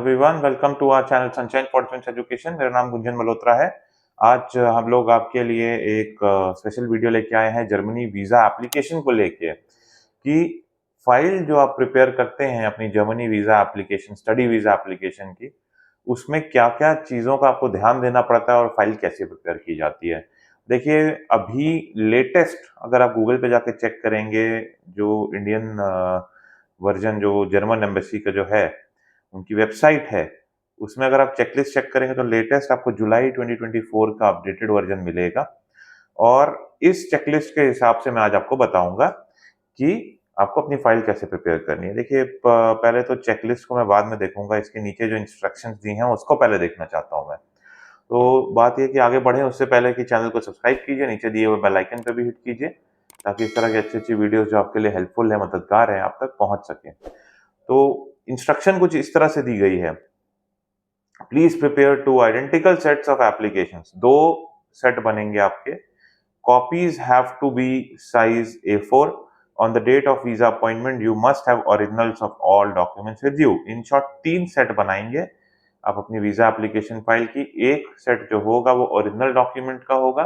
Everyone, welcome to our channel sunshine for twins education. मेरा नाम गुंजन मल्होत्रा है। आज हम लोग आपके लिए एक स्पेशल वीडियो लेके आए हैं जर्मनी वीज़ा एप्लीकेशन को लेके कि फाइल जो आप प्रिपेयर करते हैं अपनी Germany visa application, study visa application की, उसमें क्या-क्या चीज़ों का आपको ध्यान देना पड़ता है और फाइल कैसे प्रिपेयर की जाती है। देखिए, अभी लेटेस्ट अगर आप गूगल पे जाके चेक करेंगे, जो इंडियन वर्ज़न जो जर्मन एम्बेसी का जो है, उनकी वेबसाइट है, उसमें अगर आप चेकलिस्ट चेक करेंगे तो लेटेस्ट आपको जुलाई 2024 का अपडेटेड वर्ज़न मिलेगा। और इस चेकलिस्ट के हिसाब से मैं आज आपको बताऊँगा कि आपको अपनी फ़ाइल कैसे प्रिपेयर करनी है। देखिए, प पहले तो चेकलिस्ट को मैं बाद में देखूँगा, इसके नीचे जो इंस्ट्रक्शंस दी हैं उसको पहले देखना चाहता हूँ मैं। तो बात ये है कि आगे बढ़ें उससे पहले कि चैनल को सब्सक्राइब कीजिए, नीचे दिए हुए बेल आइकन पे भी हिट कीजिए, ताकि इस तरह की अच्छी-अच्छी वीडियोज़ जो आपके लिए हेल्पफुल है, मददगार है, आप तक पहुँच सकें। तो इंस्ट्रक्शन कुछ इस तरह से दी गई है। Please prepare two identical sets of applications. 2 set बनेंगे आपके। Copies have to be size A4। On the date of visa appointment you must have originals of all documents with you. In short 3 set बनाएंगे आप अपनी visa application file की। एक set जो होगा वो ओरिजिनल डॉक्यूमेंट का होगा,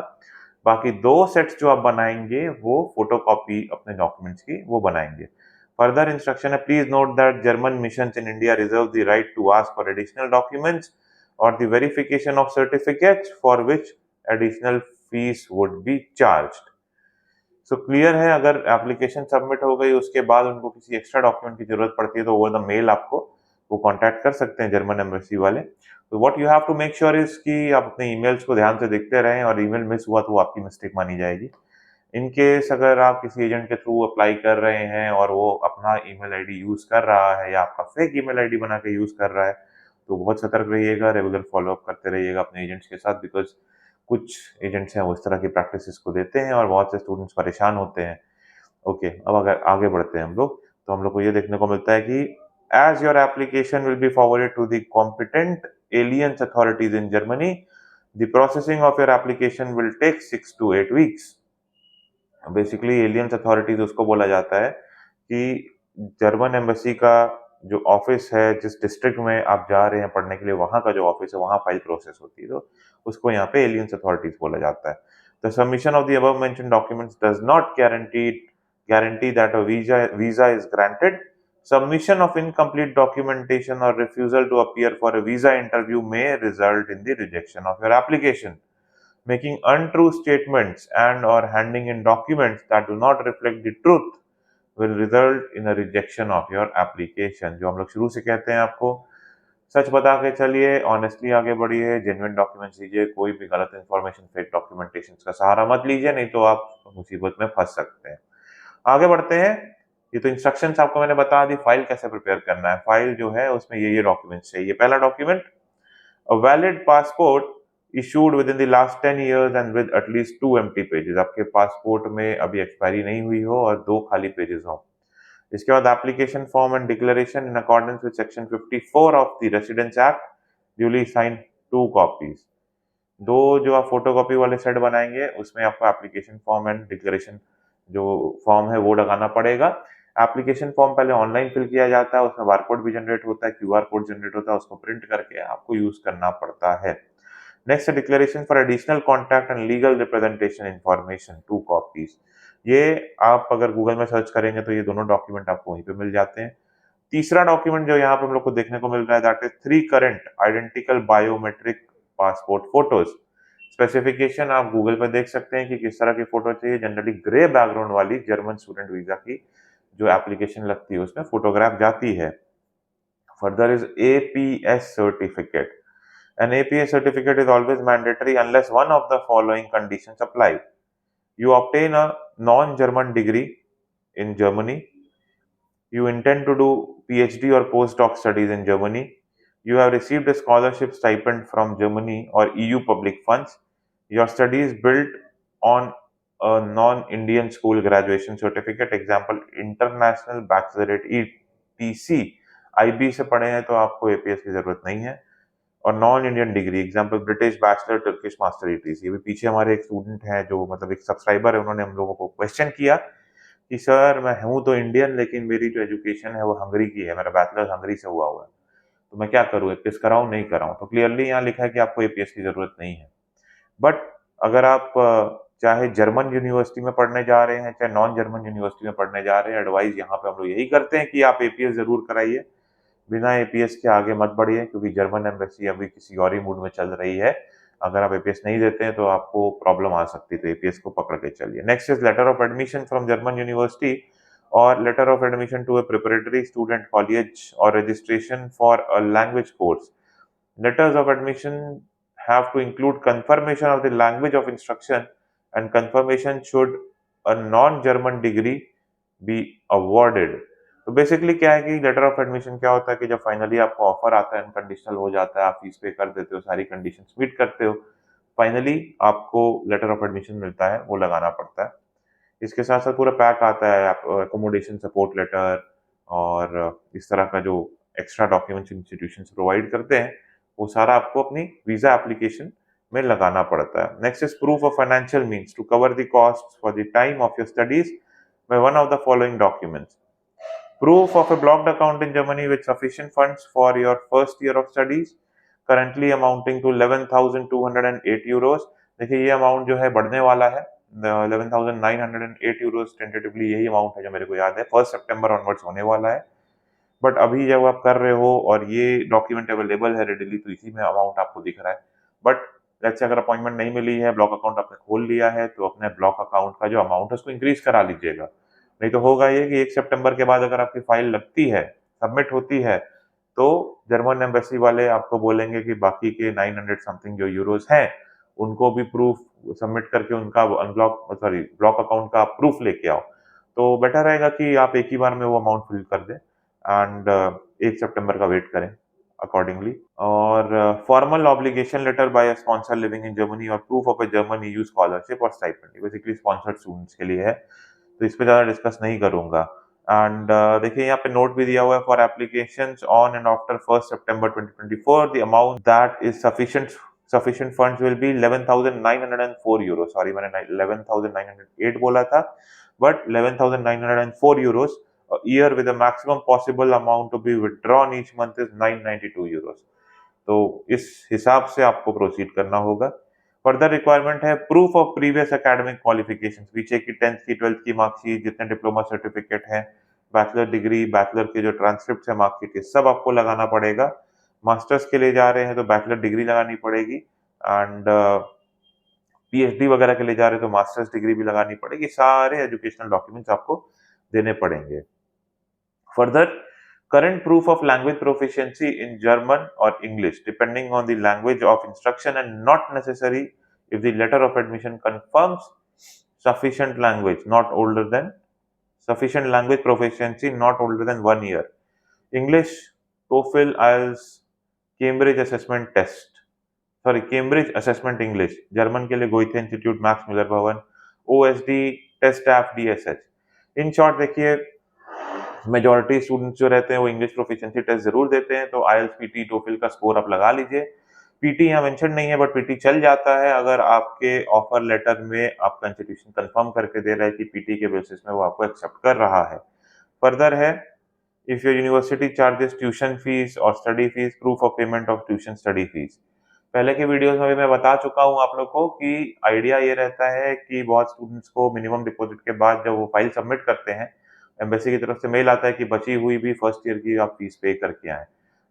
बाकी 2 सेट्स जो आप बनाएंगे वो फोटोकॉपी अपने डॉक्यूमेंट्स की वो बनाएंगे। फर्दर इंस्ट्रक्शन है, please note that German missions in India reserve the right to ask for additional documents और the verification of certificates for which additional fees would be charged. So clear है, अगर application submit हो गई उसके बाद उनको किसी एक्स्ट्रा डॉक्यूमेंट की जरूरत पड़ती है तो ओवर द मेल आपको वो कांटेक्ट कर सकते हैं जर्मन एम्बेसी वाले। तो what you have to make sure is कि आप अपने ईमेल्स को ध्यान से देखते रहें, और ईमेल मिस हुआ तो वो आपकी मिस्टेक मानी जाएगी। इन केस अगर आप किसी एजेंट के थ्रू अप्लाई कर रहे हैं और वो अपना ईमेल आईडी यूज कर रहा है या आपका फेक ईमेल आईडी बना के यूज कर रहा है, तो बहुत सतर्क रहिएगा, रेगुलर फॉलोअप करते रहिएगा अपने एजेंट्स के साथ, बिकॉज कुछ एजेंट्स हैं वो इस तरह की प्रैक्टिसेस को देते हैं और बहुत से स्टूडेंट्स परेशान होते हैं। ओके, अब अगर आगे बढ़ते हैं हम लोग, तो हम लोग को ये देखने को मिलता है कि as your application will be forwarded to the competent aliens authorities in Germany, the processing of your application will take 6 to 8 weeks। Basically aliens authorities उसको बोला जाता है कि जर्मन एम्बेसी का जो ऑफिस है, जिस डिस्ट्रिक्ट में आप जा रहे हैं पढ़ने के लिए, वहाँ का जो ऑफिस है वहाँ फाइल प्रोसेस होती है, तो उसको यहाँ पे एलियंस अथॉरिटीज बोला जाता है। The submission of the above mentioned documents does not guarantee that a visa is granted. Submission of incomplete documentation or refusal to appear for a visa interview may result in the rejection of your application. Making untrue statements and or handing in documents that do not reflect the truth will result in a rejection of your application। जो हम लोग शुरू से कहते हैं आपको, सच बता के चलिए, ऑनेस्टली आगे बढ़िए, जेन्युइन डॉक्यूमेंट्स लीजिए, कोई भी गलत इन्फॉर्मेशन, फेक डॉक्यूमेंटेशन का सहारा मत लीजिए, नहीं तो आप मुसीबत में फंस सकते हैं। आगे बढ़ते हैं। ये तो इंस्ट्रक्शंस आपको मैंने बता दी, फाइल कैसे प्रिपेयर करना है। फाइल जो है उसमें ये डॉक्यूमेंट्स चाहिए। पहला document, a valid passport issued within the last 10 years and with at least 2 empty pages। आपके पासपोर्ट में अभी एक्सपायरी नहीं हुई हो और 2 खाली पेजेस हो। इसके बाद application form and declaration in accordance with section 54 of the residence act, duly sign 2 copies. 2 जो आप फोटोकॉपी वाले सेट बनाएंगे उसमें आपको एप्लीकेशन फॉर्म एंड डिक्लेरेशन जो फॉर्म है वो लगाना पड़ेगा। एप्लीकेशन फॉर्म पहले ऑनलाइन फिल किया जाता है, उसमें बारकोड भी जनरेट होता है, क्यूआर कोड जनरेट होता है, उसको प्रिंट करके आपको यूज करना पड़ता है। नेक्स्ट है declaration for additional contact and legal representation information, 2 copies. ये आप अगर गूगल में सर्च करेंगे तो ये दोनों डॉक्यूमेंट आपको वहीं पे मिल जाते हैं। तीसरा डॉक्यूमेंट जो यहाँ पे हम लोग को देखने को मिल रहा है, that is 3 current identical biometric passport photos. Specification आप गूगल पे देख सकते हैं कि किस तरह की फोटो चाहिए। जनरली ग्रे बैकग्राउंड वाली जर्मन स्टूडेंट वीजा की जो एप्लीकेशन लगती है उसमें फोटोग्राफ जाती है। Further is APS certificate. An APS certificate is always mandatory unless one of the following conditions apply. You obtain a non-German degree in Germany. You intend to do PhD or postdoc studies in Germany. You have received a scholarship stipend from Germany or EU public funds. Your study is built on a non-Indian school graduation certificate, example International Baccalaureate ETC। IB से पढ़े हैं तो आपको APS की जरूरत नहीं है। और non Indian degree, example British bachelor, Turkish master ETC। अभी पीछे हमारे एक स्टूडेंट हैं जो मतलब एक सब्सक्राइबर है, उन्होंने हम लोगों को क्वेश्चन किया कि सर मैं हूं तो इंडियन लेकिन मेरी जो एजुकेशन है वो हंगरी की है, मेरा बैचलर हंगरी से हुआ है। तो मैं क्या करूँ, एपीएस कराऊँ नहीं कराऊँ? तो क्लियरली यहाँ लिखा है कि आपको एपीएस की जरूरत नहीं है। बट अगर आप चाहे जर्मन यूनिवर्सिटी में पढ़ने जा रहे हैं, चाहे नॉन जर्मन यूनिवर्सिटी में पढ़ने जा रहे हैं, एडवाइस यहाँ पे हम लोग यही करते हैं कि आप एपीएस जरूर कराइए। बिना एपीएस के आगे मत बढ़िए, क्योंकि जर्मन एम्बेसी अभी किसी और ही मूड में चल रही है। अगर आप एपीएस नहीं देते हैं तो आपको प्रॉब्लम आ सकती है, तो एपीएस को पकड़ के चलिए। Next is letter of admission from German university और letter of admission to a preparatory student college or registration for a language course. Letters of admission have to include confirmation of the language of instruction, and confirmation should a non-German degree be awarded. तो basically क्या है कि letter of admission क्या होता है कि जब finally आपको ऑफर आता है, अनकंडीशनल हो जाता है, आप फीस पे कर देते हो, सारी कंडीशंस मीट करते हो, फाइनली आपको लेटर ऑफ एडमिशन मिलता है, वो लगाना पड़ता है। इसके साथ साथ पूरा पैक आता है, आप अकोमोडेशन सपोर्ट लेटर और इस तरह का जो एक्स्ट्रा डॉक्यूमेंट्स इंस्टीट्यूशंस प्रोवाइड करते हैं, वो सारा आपको अपनी वीजा एप्लीकेशन में लगाना पड़ता है। Next is proof of financial means to cover the cost for the time of your studies by one of the following documents: proof of a blocked account in Germany with sufficient funds for your first year of studies, currently amounting to 11,208 euros। देखिए ये amount जो है बढ़ने वाला है, 11,908 euros tentatively यही amount है जो मेरे को याद है, 1 सितंबर ऑनवर्ड्स होने वाला है। बट अभी जब आप कर रहे हो और ये डॉक्यूमेंट अवेलेबल है रेडिली, तो इसी में अमाउंट आपको दिख रहा है। बट लेट्स से अगर अपॉइंटमेंट नहीं मिली है, ब्लॉक अकाउंट आपने खोल लिया है, तो अपने ब्लॉक अकाउंट का जो अमाउंट है उसको इंक्रीज करा लीजिएगा। नहीं तो होगा ये कि 1 सितंबर के बाद अगर आपकी फाइल लगती है, सबमिट होती है, तो जर्मन एम्बेसी वाले आपको बोलेंगे कि बाकी के 900 समथिंग जो यूरोज हैं, उनको भी प्रूफ सबमिट करके उनका अनब्लॉक सॉरी ब्लॉक अकाउंट का प्रूफ लेके आओ। तो बेटर रहेगा कि आप एक ही बार में वो अमाउंट फिल कर दें एंड 1 सितंबर का वेट करें अकॉर्डिंगली। और formal obligation letter by a sponsor living in Germany और proof of a German EU scholarship और स्टाइपेंड, बेसिकली स्पॉन्सर्ड स्टूडेंट्स के लिए है, तो इस पे ज्यादा डिस्कस नहीं करूंगा। एंड देखिए यहाँ पे नोट भी दिया हुआ है, for applications on and after 1 September 2024 the amount that is sufficient funds will be 11,904 euros। Sorry मैंने 11,908 बोला था, but 11,904 euros a year with a maximum possible amount to be withdrawn each month is 992 euros। तो इस हिसाब से आपको proceed करना होगा। फर्दर रिक्वायरमेंट है proof of previous academic qualifications, पीछे की 10th की 12th की मार्कशीट, जितने डिप्लोमा सर्टिफिकेट हैं, बैचलर डिग्री, बैचलर के जो ट्रांसक्रिप्ट है मार्कशीट, ये सब आपको लगाना पड़ेगा। मास्टर्स के लिए जा रहे हैं तो बैचलर डिग्री लगानी पड़ेगी, एंड पीएचडी वगैरह के लिए जा रहे हैं तो मास्टर्स डिग्री भी लगानी पड़ेगी। सारे एजुकेशनल डॉक्यूमेंट्स आपको देने पड़ेंगे। Further, current proof of language proficiency in German or English, depending on the language of instruction, and not necessary if the letter of admission confirms sufficient language not older than sufficient language proficiency not older than 1 year. English, TOEFL, IELTS, Cambridge Assessment Test, sorry Cambridge assessment English, German के लिए Goethe institute, Max Mueller Bhavan, OSD, test F, DSH. In short देखिए majority students जो रहते हैं वो English proficiency test जरूर देते हैं, तो आईएलटीएस, पीटी, टोफिल का स्कोर आप लगा लीजिए। पीटी यहाँ मेंशन नहीं है, बट पीटी चल जाता है अगर आपके ऑफर लेटर में आपका इंस्टीट्यूशन कंफर्म करके दे रहा है कि पीटी के बेसिस में वो आपको एक्सेप्ट कर रहा है। फर्दर है, if your university charges tuition fees और study fees, proof of payment of tuition study fees. पहले के वीडियोस में भी मैं बता चुका हूँ आप लोग को कि आइडिया ये रहता है कि बहुत स्टूडेंट्स को मिनिमम डिपॉजिट के बाद जब वो फाइल सबमिट करते हैं, एम्बेसी की तरफ से मेल आता है कि बची हुई भी फर्स्ट ईयर की आप फीस पे करके आए।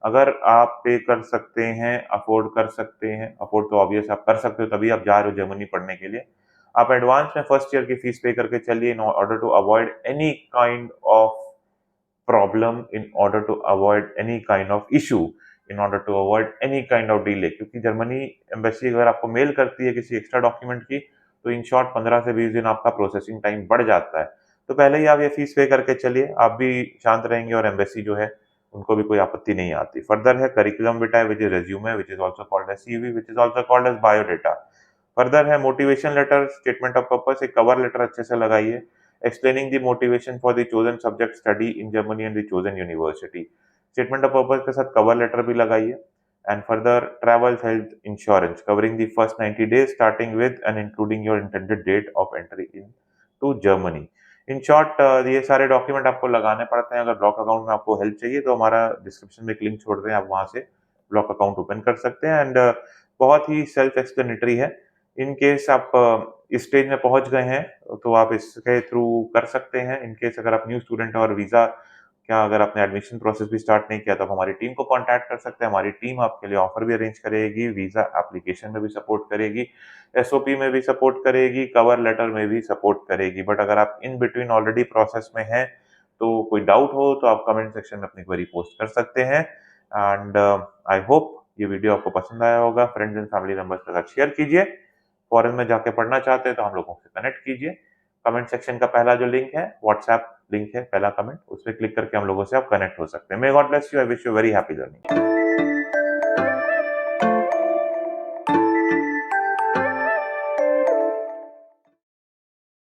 अगर आप पे कर सकते हैं, अफोर्ड कर सकते हैं, अफोर्ड तो ऑब्वियस आप कर सकते हो, तभी आप जा रहे हो जर्मनी पढ़ने के लिए, आप एडवांस में फर्स्ट ईयर की फीस पे करके चलिए, in order to avoid any kind of problem, in order to avoid any kind of issue, in order to avoid any kind of delay. क्योंकि जर्मनी एम्बेसी अगर आपको mail करती है किसी extra document की, तो इन शॉर्ट 15 से 20 दिन आपका प्रोसेसिंग टाइम बढ़ जाता है। तो पहले ही आप ये फीस पे करके चलिए, आप भी शांत रहेंगे और एम्बेसी जो है उनको भी कोई आपत्ति नहीं आती। फर्दर है curriculum vitae, which is resume, which is also called as CV, which is also called as biodata. Further है motivation letter, statement of purpose, एक कवर लेटर अच्छे से लगाइए, explaining the motivation for the chosen subject study in Germany and the chosen university. Statement of purpose के साथ cover letter भी लगाइए। And further travel health insurance covering the first 90 days starting with and including your intended date of entry into Germany. In short ये सारे document आपको लगाने पड़ते हैं। अगर ब्लॉक अकाउंट में आपको हेल्प चाहिए तो हमारा डिस्क्रिप्शन में एक लिंक छोड़ दें, आप वहाँ से ब्लॉक अकाउंट ओपन कर सकते हैं। एंड बहुत ही सेल्फ एक्सप्लेनेटरी है। इन केस आप इस स्टेज में पहुँच गए हैं तो आप इसके थ्रू कर सकते हैं। इन केस अगर आप न्यू स्टूडेंट हो और वीज़ा क्या अगर आपने एडमिशन प्रोसेस भी स्टार्ट नहीं किया तो आप हमारी टीम को कॉन्टैक्ट कर सकते हैं। हमारी टीम आपके लिए ऑफर भी अरेंज करेगी, वीज़ा एप्लीकेशन में भी सपोर्ट करेगी, एसओपी में भी सपोर्ट करेगी, कवर लेटर में भी सपोर्ट करेगी। बट अगर आप इन बिटवीन ऑलरेडी प्रोसेस में हैं, तो कोई डाउट हो तो आप कमेंट सेक्शन में अपनी क्वेरी पोस्ट कर सकते हैं। एंड आई होप ये वीडियो आपको पसंद आया होगा। फ्रेंड्स एंड फैमिली मेंबर्स के साथ शेयर कीजिए। फॉरेन में जाके पढ़ना चाहते हैं तो हम लोगों से कनेक्ट कीजिए। कमेंट सेक्शन का पहला जो लिंक है व्हाट्सएप लिंक है, पहला कमेंट उस पे क्लिक करके हम लोगों से आप कनेक्ट हो सकते हैं। May God bless you, I wish you very happy journey.